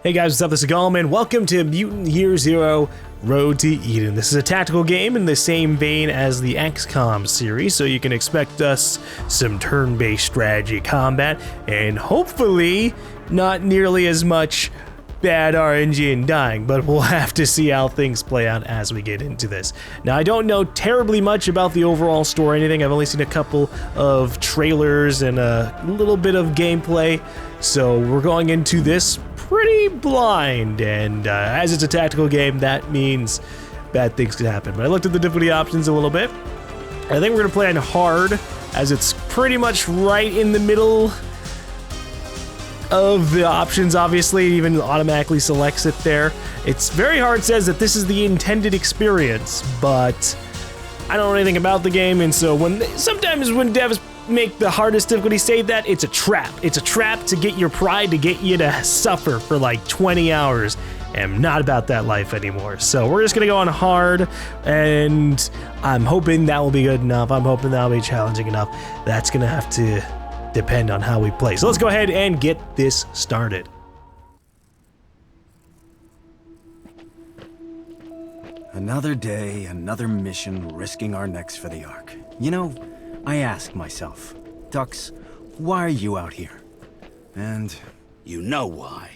Hey guys, what's up? This is GaLm and welcome to Mutant Year Zero Road to Eden. This is a tactical game in the same vein as the XCOM series, so you can expect us some turn-based strategy combat and hopefully not nearly as much bad RNG and dying, but we'll have to see how things play out as we get into this. Now, I don't know terribly much about the overall story or anything. I've only seen a couple of trailers and a little bit of gameplay, so we're going into this pretty blind, and as it's a tactical game, that means bad things could happen. But I looked at the difficulty options a little bit. I think we're gonna play on hard, as it's pretty much right in the middle of the options. Obviously, it even automatically selects it there. It's very hard, says that this is the intended experience, but I don't know anything about the game, and so sometimes when devs make the hardest difficulty say that, it's a trap. It's a trap to get your pride, to get you to suffer for like 20 hours. And I'm not about that life anymore. So we're just gonna go on hard, and I'm hoping that will be good enough. I'm hoping that will be challenging enough. That's gonna have to depend on how we play. So let's go ahead and get this started. Another day, another mission, risking our necks for the Ark. You know, I ask myself, Dux, why are you out here? And you know why.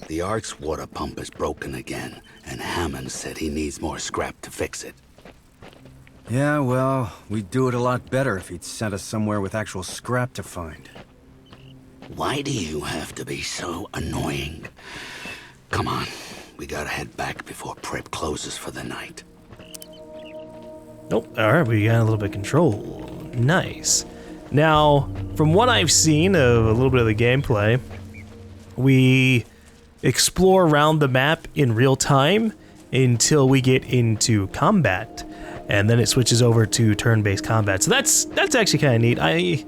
The Ark's water pump is broken again, and Hammond said he needs more scrap to fix it. yeah, well, we'd do it a lot better if he'd sent us somewhere with actual scrap to find. Why do you have to be so annoying? Come on, we gotta head back before prep closes for the night. Nope, alright, we got a little bit of control. Nice. Now, from what I've seen of a little bit of the gameplay, we explore around the map in real time until we get into combat, and then it switches over to turn-based combat. So that's actually kind of neat.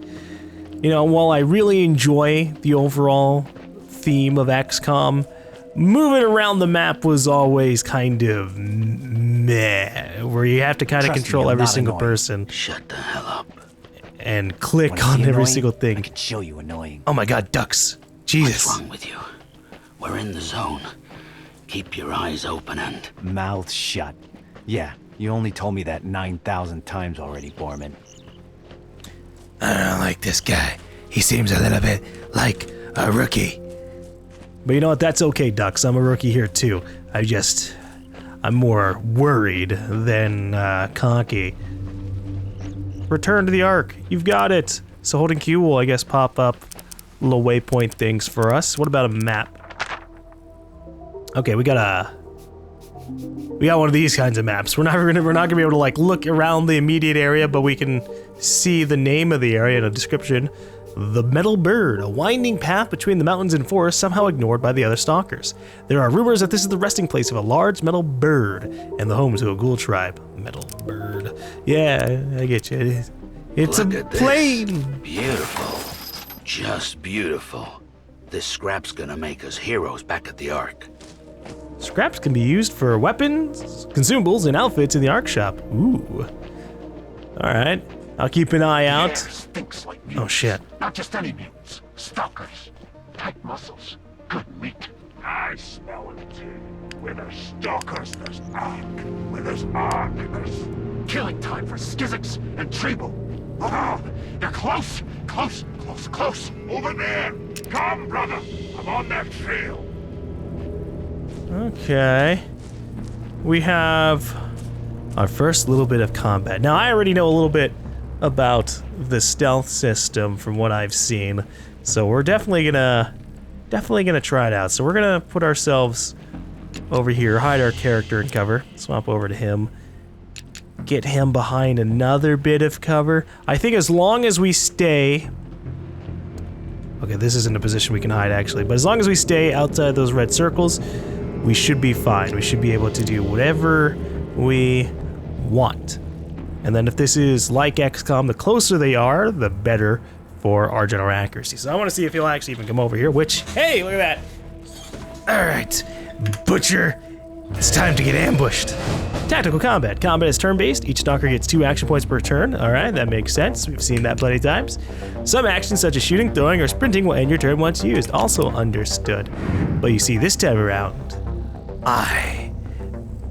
While I really enjoy the overall theme of XCOM, moving around the map was always kind of meh, where you have to kind of control every single person. Shut the hell up. And click on every single thing. I can show you annoying. Oh my god, Dux. Jesus. What's wrong with you? We're in the zone. Keep your eyes open and... Mouth shut. Yeah, you only told me that 9,000 times already, Borman. I don't like this guy. He seems a little bit like a rookie. But you know what? That's okay, Dux. I'm a rookie here too. I'm more worried than cocky. Return to the Ark. You've got it. So holding Q will, I guess, pop up little waypoint things for us. What about a map? Okay, we got one of these kinds of maps. We're not gonna be able to like look around the immediate area, but we can see the name of the area and a description. The Metal Bird, a winding path between the mountains and forests, somehow ignored by the other stalkers. There are rumors that this is the resting place of a large metal bird and the home to a ghoul tribe. Metal Bird. Yeah, I get you. It's a plane. Beautiful. Just beautiful. This scrap's gonna make us heroes back at the Ark. Scraps can be used for weapons, consumables, and outfits in the Ark shop. Ooh. Alright. I'll keep an eye out. Stinks like Oh shit. Not just any mutants. Stalkers. Tight muscles. Good meat. I smell it too. Where there's stalkers, there's Ark. Where there's Ark, there's killing time for Skizix and Treebo. Oh, they're close. Close. Over there. Come, brother. I'm on that trail. Okay. We have our first little bit of combat. Now, I already know a little bit about the stealth system from what I've seen, so we're definitely gonna try it out. So we're gonna put ourselves over here, hide our character in cover, swap over to him, get him behind another bit of cover. I think as long as we stay... Okay, this isn't a position we can hide actually, but as long as we stay outside those red circles, we should be fine. We should be able to do whatever we want. And then if this is like XCOM, the closer they are, the better for our general accuracy. So I want to see if he'll actually even come over here, which, hey, look at that. All right, Butcher, it's time to get ambushed. Tactical combat. Combat is turn-based. Each stalker gets 2 action points per turn. All right, that makes sense. We've seen that plenty of times. Some actions such as shooting, throwing, or sprinting will end your turn once used. Also understood. But you see, this time around, I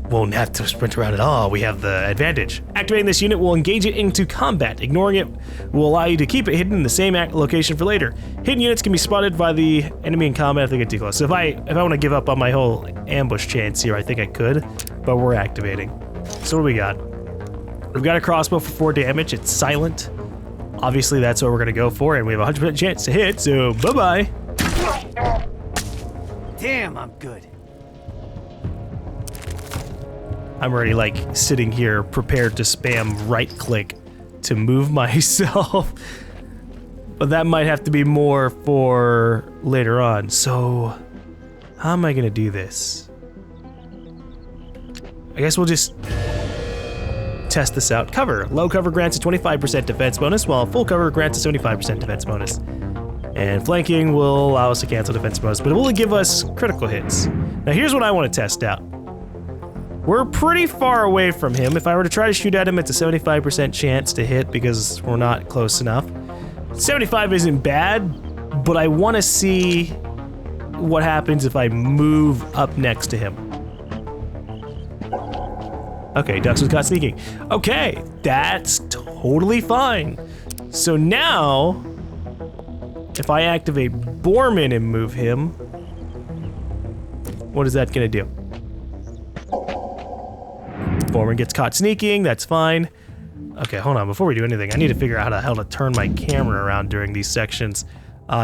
won't have to sprint around at all. We have the advantage. Activating this unit will engage it into combat. Ignoring it will allow you to keep it hidden in the same location for later. Hidden units can be spotted by the enemy in combat if they get too close. So if I want to give up on my whole ambush chance here, I think I could, but we're activating. So what do we got? We've got a crossbow for 4 damage. It's silent. Obviously that's what we're gonna go for, and we have a 100% chance to hit, so bye-bye. Damn, I'm good. I'm already like sitting here prepared to spam right click to move myself. But that might have to be more for later on. So how am I gonna do this? I guess we'll just test this out. Cover. Low cover grants a 25% defense bonus, while full cover grants a 75% defense bonus. And flanking will allow us to cancel defense bonus, but it will give us critical hits. Now here's what I want to test out. We're pretty far away from him. If I were to try to shoot at him, it's a 75% chance to hit because we're not close enough. 75 isn't bad, but I want to see what happens if I move up next to him. Okay, Dux was caught sneaking. Okay, that's totally fine. So now, if I activate Borman and move him, what is that gonna do? Borman gets caught sneaking, that's fine. Okay, hold on, before we do anything, I need to figure out how the hell to turn my camera around during these sections.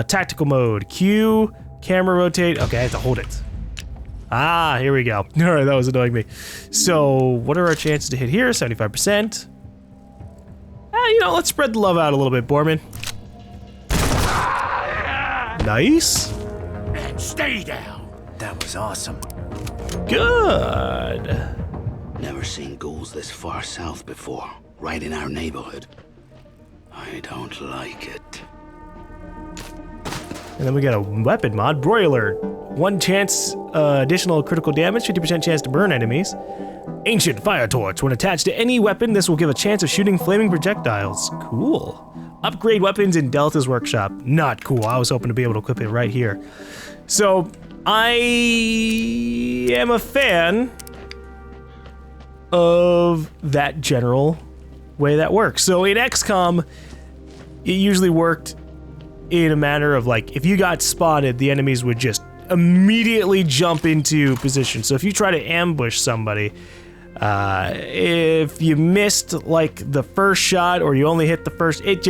Tactical mode, Q, camera rotate, okay, I have to hold it. Ah, here we go. All right, that was annoying me. So, what are our chances to hit here? 75%. You know, let's spread the love out a little bit, Borman. Nice. And stay down. That was awesome. Good. Never seen ghouls this far south before, right in our neighborhood. I don't like it. And then we got a weapon mod, Broiler. 1 chance additional critical damage, 50% chance to burn enemies. Ancient Fire Torch. When attached to any weapon, this will give a chance of shooting flaming projectiles. Cool. Upgrade weapons in Delta's workshop. Not cool. I was hoping to be able to equip it right here. So, I am a fan of that general way that works. So in XCOM, it usually worked in a manner of like, if you got spotted, the enemies would just immediately jump into position. So if you try to ambush somebody, if you missed like the first shot or you only hit the first, it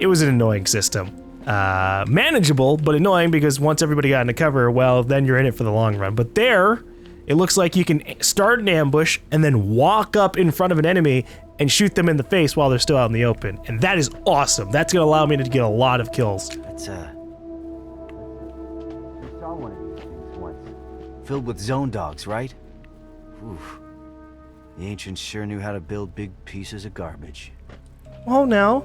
was an annoying system. Manageable, but annoying because once everybody got into cover, well, then you're in it for the long run. But there, it looks like you can start an ambush and then walk up in front of an enemy and shoot them in the face while they're still out in the open. And that is awesome. That's gonna allow me to get a lot of kills. That's I saw one of these things once. Filled with zone dogs, right? Oof. The ancients sure knew how to build big pieces of garbage. Oh, no.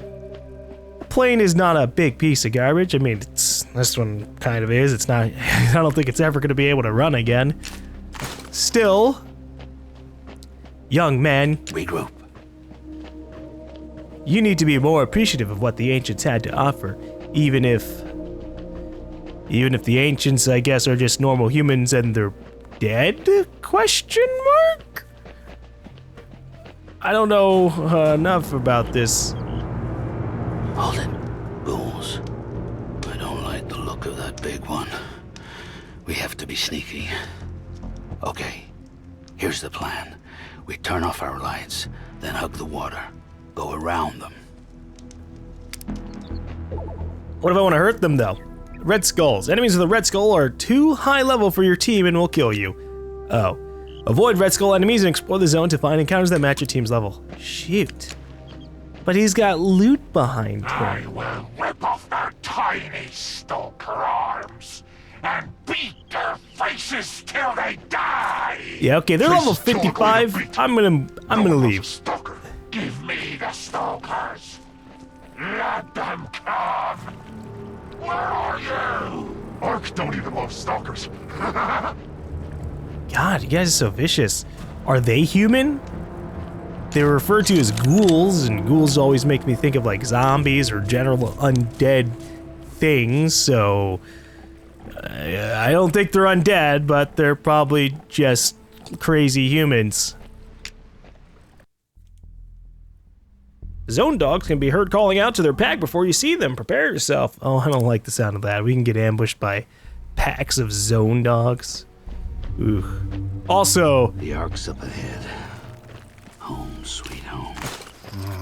Plane is not a big piece of garbage. I mean, this one kind of is. It's not, I don't think it's ever gonna be able to run again. Still, young man, Regroup. you need to be more appreciative of what the ancients had to offer, even if the ancients, I guess, are just normal humans and they're dead? Question mark? I don't know enough about this. Hold it. Ghouls. I don't like the look of that big one. We have to be sneaky. Okay, here's the plan. We turn off our lights, then hug the water. Go around them. What if I want to hurt them, though? Red Skulls. Enemies with a Red Skull are too high level for your team and will kill you. Oh. Avoid Red Skull enemies and explore the zone to find encounters that match your team's level. Shoot. But he's got loot behind him. I will rip off their tiny stalker arms and beat their faces till they die. Yeah, okay, they're level 55. I'm gonna leave. Stalker, give me the stalkers. Let them come. Where are you? Ark don't even love stalkers. God, you guys are so vicious. Are they human? They were referred to as ghouls, and ghouls always make me think of like zombies or general undead things, so I don't think they're undead, but they're probably just crazy humans. Zone dogs can be heard calling out to their pack before you see them. Prepare yourself. Oh, I don't like the sound of that. We can get ambushed by packs of zone dogs. Ooh. Also, The Ark's up ahead. Home, sweet home.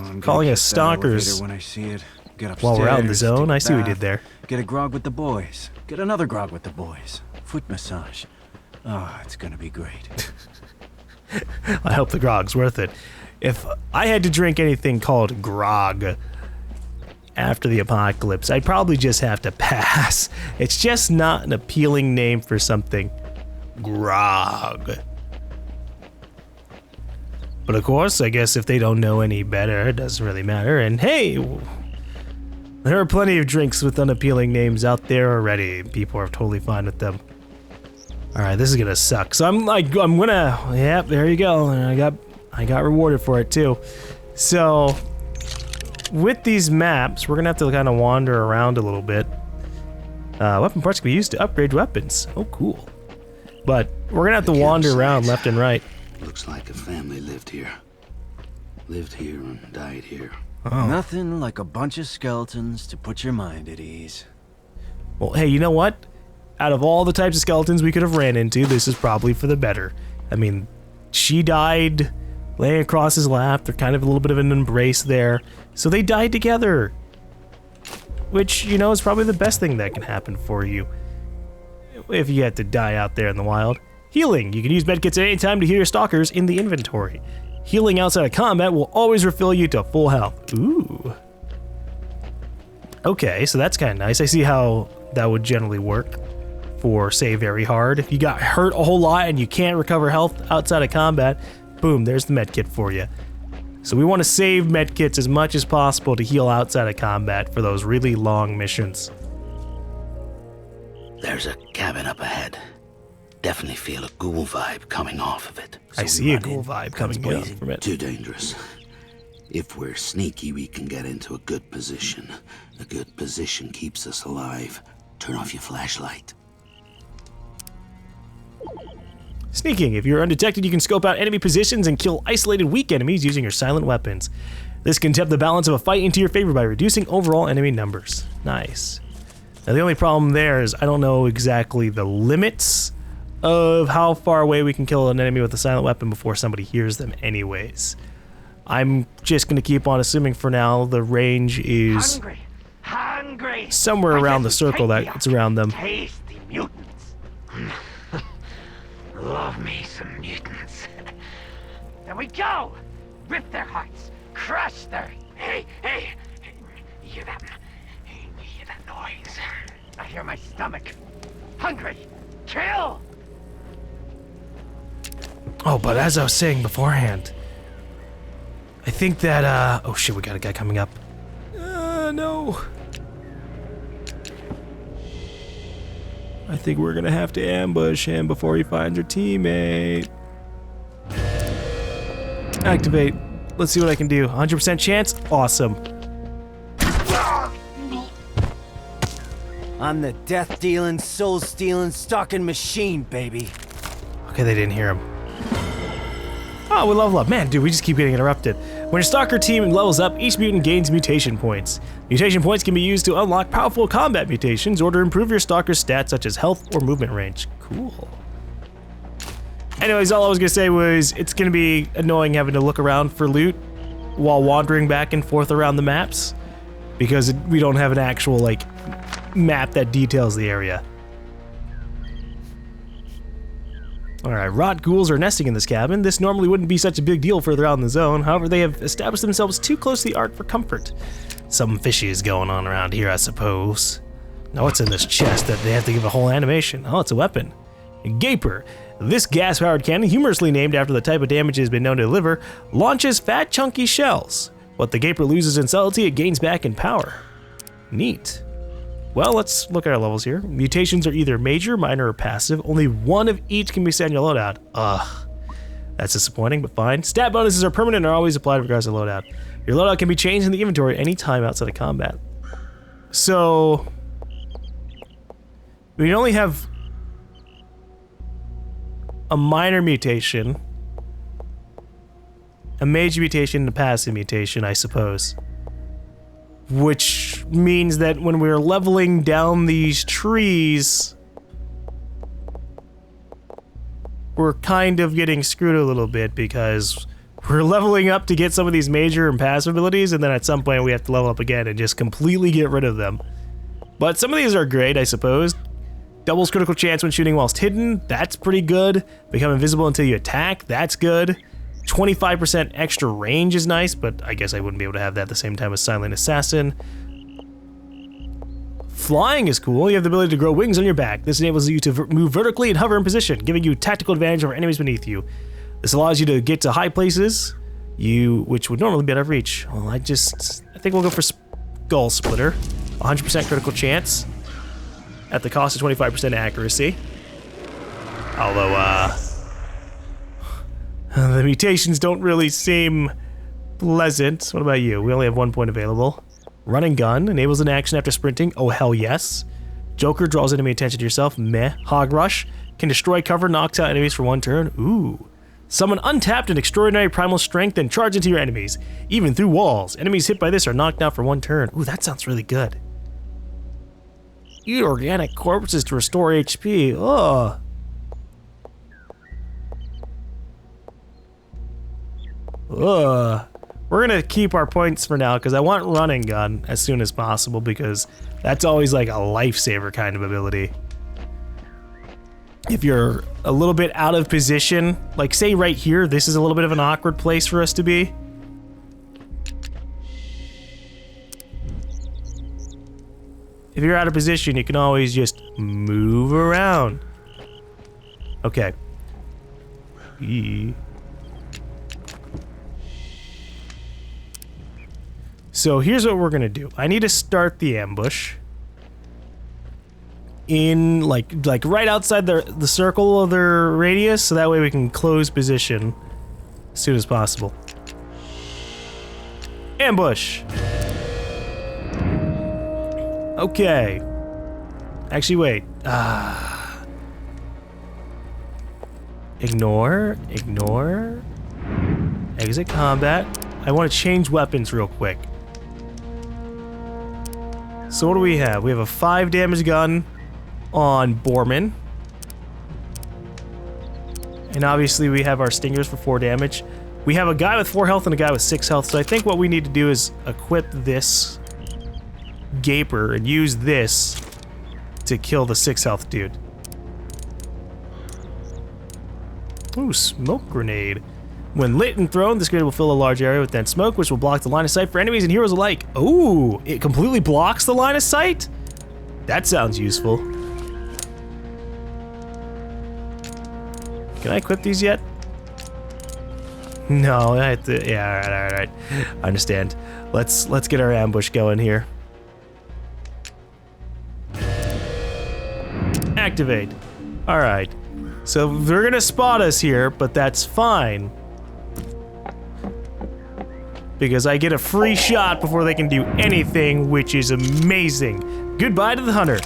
I'm calling gonna us hit that elevator stalkers when I see it. Get upstairs, while we're out in the zone. take I a see what we bath, did there. Get a grog with the boys. Get another grog with the boys. Foot massage. Oh, it's gonna be great. I hope the grog's worth it. If I had to drink anything called grog after the apocalypse, I'd probably just have to pass. It's just not an appealing name for something. Grog. But of course, I guess if they don't know any better, it doesn't really matter. And hey, there are plenty of drinks with unappealing names out there already. People are totally fine with them. All right, this is gonna suck. So I'm gonna, yep, there you go. And I got rewarded for it too. So with these maps, we're gonna have to kind of wander around a little bit. Weapon parts can be used to upgrade weapons. Oh, cool. But we're gonna have to wander around left and right. Looks like a family lived here. Lived here and died here. Oh. Nothing like a bunch of skeletons to put your mind at ease. Well, hey, you know what? Out of all the types of skeletons we could have ran into, this is probably for the better. I mean, she died laying across his lap. They're kind of a little bit of an embrace there. So they died together. Which, you know, is probably the best thing that can happen for you. If you had to die out there in the wild. Healing. You can use medkits at any time to heal your stalkers in the inventory. Healing outside of combat will always refill you to full health. Ooh. Okay, so that's kind of nice. I see how that would generally work for, say, very hard. If you got hurt a whole lot and you can't recover health outside of combat, boom, there's the medkit for you. So we want to save medkits as much as possible to heal outside of combat for those really long missions. There's a cabin up ahead. Definitely feel a ghoul vibe coming off of it. I see a ghoul vibe coming up from it. Too dangerous. If we're sneaky, we can get into a good position. A good position keeps us alive. Turn off your flashlight. Sneaking. If you're undetected, you can scope out enemy positions and kill isolated weak enemies using your silent weapons. This can tip the balance of a fight into your favor by reducing overall enemy numbers. Nice. Now the only problem there is I don't know exactly the limits of how far away we can kill an enemy with a silent weapon before somebody hears them anyways. I'm just going to keep on assuming for now the range is Hungry. somewhere around the circle that it's around them. Tasty mutants. Love me some mutants. There we go. Rip their hearts. Crush their... Hey. You hear that? You hear that noise? I hear my stomach. Hungry. Kill. Oh, but as I was saying beforehand, I think that, oh shit, we got a guy coming up. No. I think we're gonna have to ambush him before he finds our teammate. Activate. Let's see what I can do. 100% chance? Awesome. I'm the death-dealing, soul-stealing, stalking machine, baby. Okay, they didn't hear him. Oh, we level up. Man, dude, we just keep getting interrupted. When your stalker team levels up, each mutant gains mutation points. Mutation points can be used to unlock powerful combat mutations or to improve your stalker's stats such as health or movement range. Cool. Anyways, all I was gonna say was it's gonna be annoying having to look around for loot while wandering back and forth around the maps because we don't have an actual, like, map that details the area. Alright, rot ghouls are nesting in this cabin. This normally wouldn't be such a big deal further out in the zone, however they have established themselves too close to the Ark for comfort. Something fishy is going on around here, I suppose. Now what's in this chest that they have to give a whole animation? Oh, it's a weapon. A Gaper. This gas-powered cannon, humorously named after the type of damage it has been known to deliver, launches fat, chunky shells. What the Gaper loses in subtlety, it gains back in power. Neat. Well, let's look at our levels here. Mutations are either major, minor, or passive. Only one of each can be set in your loadout. Ugh. That's disappointing, but fine. Stat bonuses are permanent and are always applied regardless of loadout. Your loadout can be changed in the inventory anytime outside of combat. So... we only have... a minor mutation, a major mutation, and a passive mutation, I suppose. Which means that when we're leveling down these trees, we're kind of getting screwed a little bit because we're leveling up to get some of these major and passive abilities, and then at some point we have to level up again and just completely get rid of them. But some of these are great, I suppose. Doubles critical chance when shooting whilst hidden, that's pretty good. Become invisible until you attack, that's good. 25% extra range is nice, but I guess I wouldn't be able to have that at the same time as Silent Assassin. Flying is cool. You have the ability to grow wings on your back. This enables you to move vertically and hover in position, giving you tactical advantage over enemies beneath you. This allows you to get to high places, which would normally be out of reach. Well, I think we'll go for Skull Splitter. 100% critical chance at the cost of 25% accuracy. Although, the mutations don't really seem pleasant. What about you? We only have 1 point available. Run and gun enables an action after sprinting. Oh, hell yes. Joker draws enemy attention to yourself. Meh. Hog Rush can destroy cover, knocks out enemies for 1 turn. Ooh. Summon untapped and extraordinary primal strength and charge into your enemies, even through walls. Enemies hit by this are knocked out for 1 turn. Ooh, that sounds really good. Eat organic corpses to restore HP. Ugh. Ugh. We're gonna keep our points for now because I want run and gun as soon as possible because that's always like a lifesaver kind of ability. If you're a little bit out of position, like say right here, this is a little bit of an awkward place for us to be. If you're out of position, you can always just move around. Okay. So here's what we're gonna do. I need to start the ambush in like right outside the circle of their radius, so that way we can close position as soon as possible. Ambush. Okay. Actually, wait. Ignore. Exit combat. I want to change weapons real quick. So what do we have? We have a 5 damage gun on Borman. And obviously we have our stingers for 4 damage. We have a guy with 4 health and a guy with 6 health, so I think what we need to do is equip this Gaper and use this to kill the 6 health dude. Ooh, smoke grenade. When lit and thrown, this grenade will fill a large area with dense smoke, which will block the line of sight for enemies and heroes alike. Ooh, it completely blocks the line of sight? That sounds useful. Can I equip these yet? No, I have to, yeah, alright. I understand. Let's get our ambush going here. Activate. Alright. So they're gonna spot us here, but that's fine. Because I get a free shot before they can do anything, which is amazing. Goodbye to the hunter.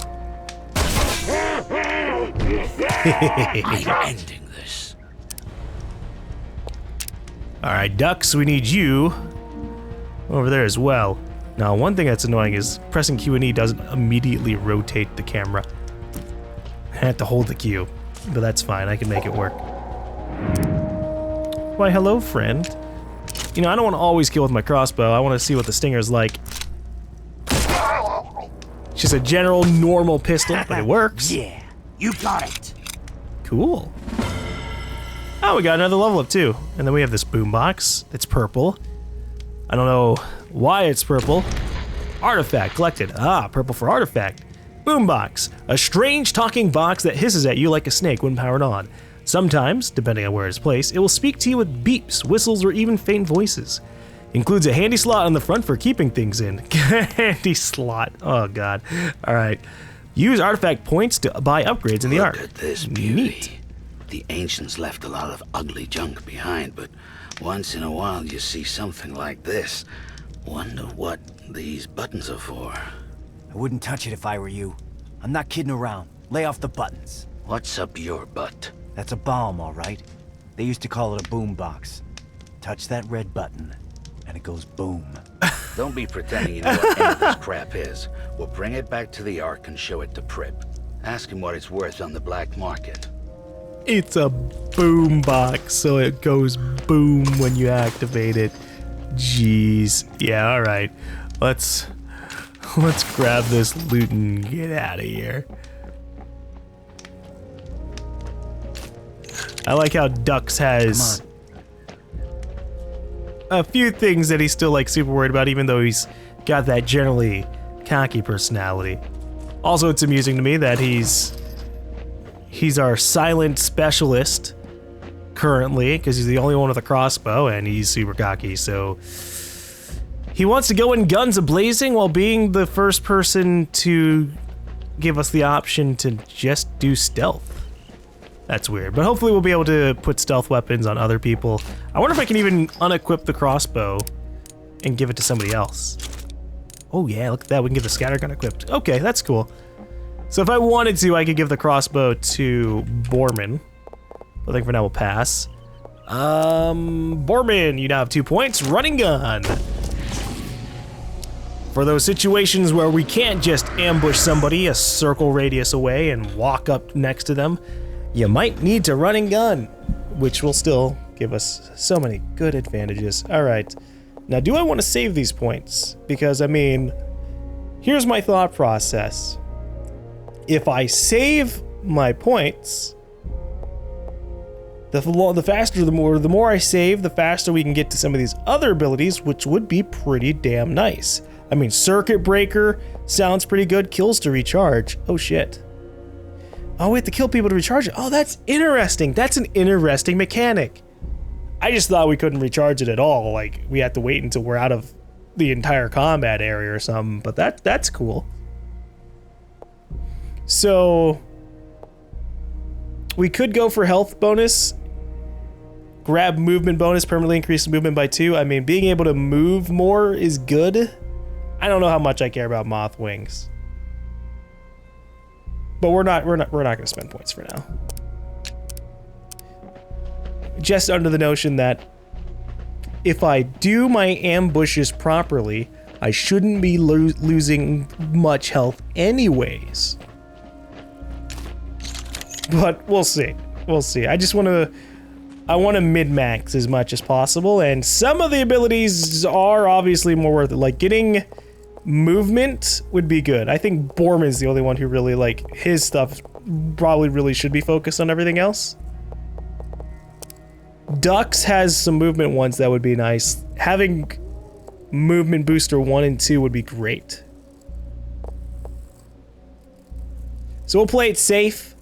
I'm ending this. Alright, ducks, we need you over there as well. Now, one thing that's annoying is pressing Q and E doesn't immediately rotate the camera. I have to hold the Q, but that's fine, I can make it work. Why, hello, friend. You know, I don't want to always kill with my crossbow. I want to see what the stinger's like. It's just a general normal pistol, but it works. Yeah, you got it. Cool. Oh, we got another level up too. And then we have this boombox. It's purple. I don't know why it's purple. Artifact collected. Ah, purple for artifact. Boombox. A strange talking box that hisses at you like a snake when powered on. Sometimes, depending on where it's placed, it will speak to you with beeps, whistles, or even faint voices. Includes a handy slot on the front for keeping things in. Handy slot. Oh god. Alright. Use artifact points to buy upgrades in the Ark. Look at this beauty. Neat. The ancients left a lot of ugly junk behind, but once in a while you see something like this. Wonder what these buttons are for. I wouldn't touch it if I were you. I'm not kidding around. Lay off the buttons. What's up your butt? That's a bomb, all right. They used to call it a boom box. Touch that red button, and it goes boom. Don't be pretending you know what any of this crap is. We'll bring it back to the Ark and show it to Prip. Ask him what it's worth on the black market. It's a boom box, so it goes boom when you activate it. Jeez. Yeah, alright. Let's grab this loot and get out of here. I like how Dux has a few things that he's still like super worried about, even though he's got that generally cocky personality. Also, it's amusing to me that he's our silent specialist currently, because he's the only one with a crossbow and he's super cocky, so he wants to go in guns a-blazing while being the first person to give us the option to just do stealth. That's weird, but hopefully we'll be able to put stealth weapons on other people. I wonder if I can even unequip the crossbow and give it to somebody else. Oh yeah, look at that, we can get the scattergun equipped. Okay, that's cool. So if I wanted to, I could give the crossbow to Borman. I think for now we'll pass. Borman, you now have 2 points. Running gun. For those situations where we can't just ambush somebody a circle radius away and walk up next to them, you might need to run and gun, which will still give us so many good advantages. All right, now do I want to save these points? Because I mean, here's my thought process. If I save my points, the faster, the more I save, the faster we can get to some of these other abilities, which would be pretty damn nice. I mean, Circuit Breaker sounds pretty good. Kills to recharge. Oh shit. Oh, we have to kill people to recharge it. Oh, that's interesting. That's an interesting mechanic. I just thought we couldn't recharge it at all. Like, we have to wait until we're out of the entire combat area or something, but that's cool. So, we could go for health bonus. Grab movement bonus, permanently increase movement by 2. I mean, being able to move more is good. I don't know how much I care about moth wings. But we're not gonna spend points for now. Just under the notion that if I do my ambushes properly, I shouldn't be losing much health anyways. But we'll see. We'll see. I want to min-max as much as possible, and some of the abilities are obviously more worth it. Like getting movement would be good. I think Borman's the only one who really, like, his stuff probably really should be focused on everything else. Dux has some movement ones that would be nice. Having movement booster 1 and 2 would be great. So we'll play it safe.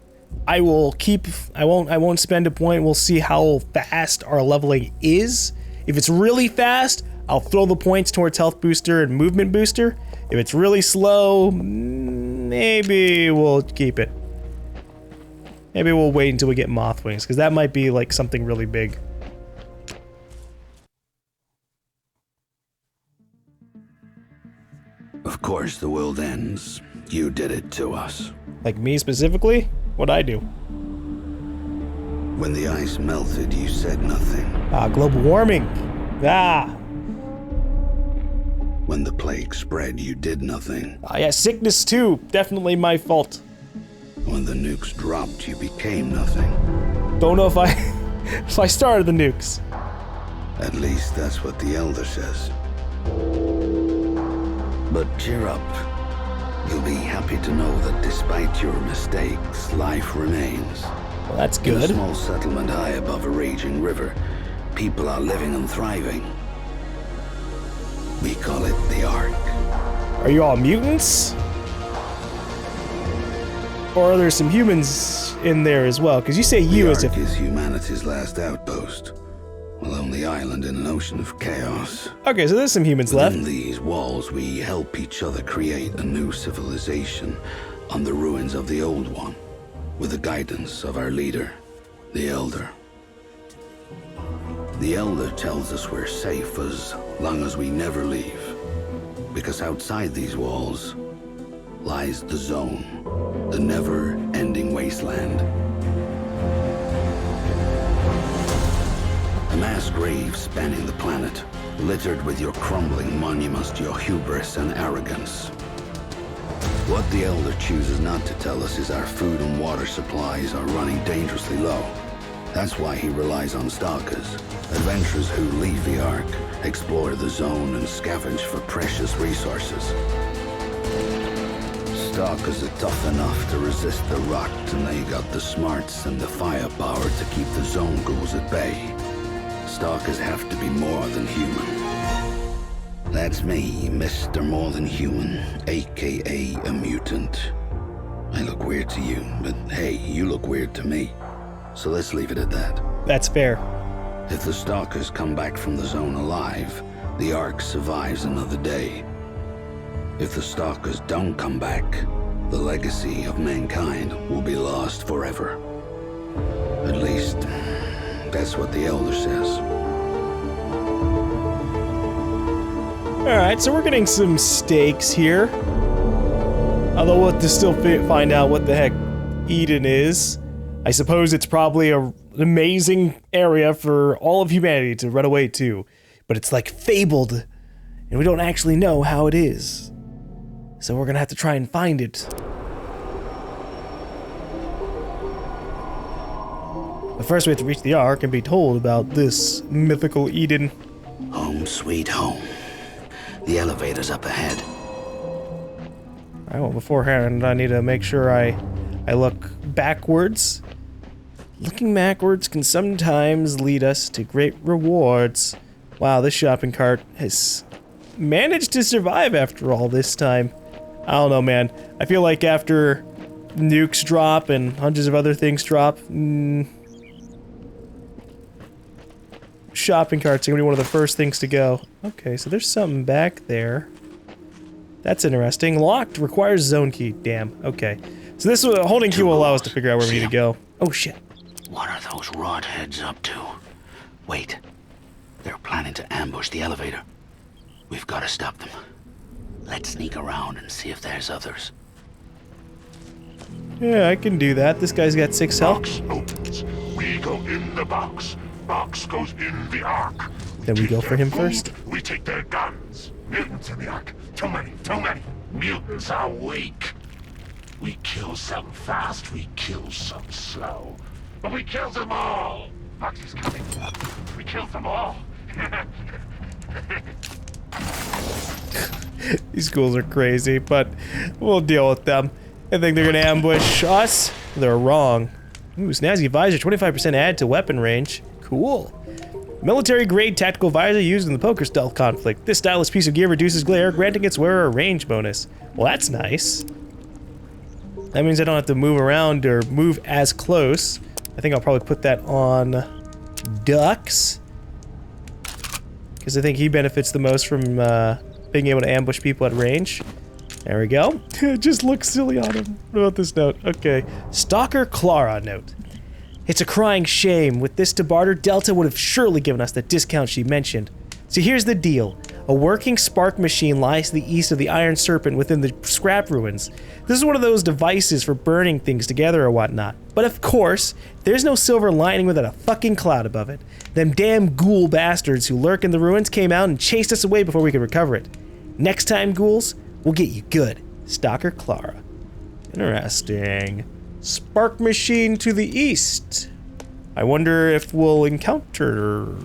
I won't spend a point. We'll see how fast our leveling is. If it's really fast, I'll throw the points towards health booster and movement booster. If it's really slow, maybe we'll keep it. Maybe we'll wait until we get moth wings, because that might be like something really big. Of course the world ends. You did it to us. Like me specifically? What'd I do? When the ice melted, you said nothing. Ah, global warming. Ah. When the plague spread, you did nothing. Ah, yeah, sickness too. Definitely my fault. When the nukes dropped, you became nothing. Don't know if I started the nukes. At least that's what the Elder says. But cheer up. You'll be happy to know that despite your mistakes, life remains. Well, that's In a good. small settlement high above a raging river, people are living and thriving. We call it the Ark. Are you all mutants? Or are there some humans in there as well? Because you say you The as if... Ark is humanity's last outpost. A lonely island in an ocean of chaos. Okay, so there's some humans left. Within these walls, we help each other create a new civilization on the ruins of the old one, with the guidance of our leader. The Elder. The Elder tells us we're safe as long as we never leave. Because outside these walls lies the Zone, the never-ending wasteland. A mass grave spanning the planet, littered with your crumbling monuments to your hubris and arrogance. What the Elder chooses not to tell us is our food and water supplies are running dangerously low. That's why he relies on stalkers, adventurers who leave the Ark, explore the Zone, and scavenge for precious resources. Stalkers are tough enough to resist the rot, and they got the smarts and the firepower to keep the Zone ghouls at bay. Stalkers have to be more than human. That's me, Mr. More Than Human, aka a mutant. I look weird to you, but hey, you look weird to me. So let's leave it at that. That's fair. If the Stalkers come back from the Zone alive, the Ark survives another day. If the Stalkers don't come back, the legacy of mankind will be lost forever. At least, that's what the Elder says. Alright, so we're getting some stakes here. Although we'll have to still find out what the heck Eden is. I suppose it's probably an amazing area for all of humanity to run away to. But it's like fabled, and we don't actually know how it is. So we're gonna have to try and find it. But first we have to reach the Ark and be told about this mythical Eden. Home sweet home. The elevator's up ahead. Alright, well beforehand I need to make sure I look backwards. Looking backwards can sometimes lead us to great rewards. Wow, this shopping cart has managed to survive after all this time. I don't know, man. I feel like after nukes drop and hundreds of other things drop, shopping carts are gonna be one of the first things to go. Okay, so there's something back there. That's interesting. Locked, requires zone key. Damn, okay. So this holding key will allow us to figure out where we need to go. Oh shit. What are those rot heads up to? Wait. They're planning to ambush the elevator. We've got to stop them. Let's sneak around and see if there's others. Yeah, I can do that. This guy's got 6 health. Box opens. We go in the box. Box goes in the Ark. Then we take go for their him food, first. We take their guns. Mutants in the Ark. Too many, too many. Mutants are weak. We kill some fast, we kill some slow. But we kill them all. Box is coming. We kill them all. These ghouls are crazy, but we'll deal with them. I think they're gonna ambush us. They're wrong. Ooh, snazzy visor, 25% add to weapon range. Cool. Military-grade tactical visor used in the poker stealth conflict. This stylish piece of gear reduces glare, granting its wearer a range bonus. Well, that's nice. That means I don't have to move around or move as close. I think I'll probably put that on Dux, because I think he benefits the most from being able to ambush people at range. There we go. It just looks silly on him. What about this note? Okay. Stalker Clara note. It's a crying shame. With this to barter, Delta would have surely given us the discount she mentioned. So here's the deal. A working spark machine lies to the east of the Iron Serpent within the scrap ruins. This is one of those devices for burning things together or whatnot. But of course, there's no silver lining without a fucking cloud above it. Them damn ghoul bastards who lurk in the ruins came out and chased us away before we could recover it. Next time, ghouls, we'll get you good. Stalker Clara. Interesting. Spark machine to the east. I wonder if we'll encounter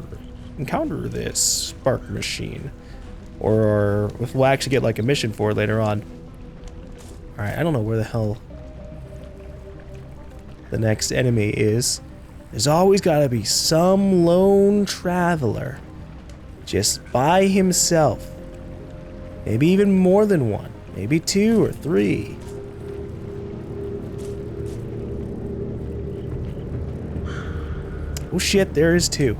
this spark machine. Or if we'll actually get like a mission for it later on. Alright, I don't know where the hell the next enemy is. There's always gotta be some lone traveler. Just by himself. Maybe even more than one. Maybe 2 or 3. Oh shit, there is 2.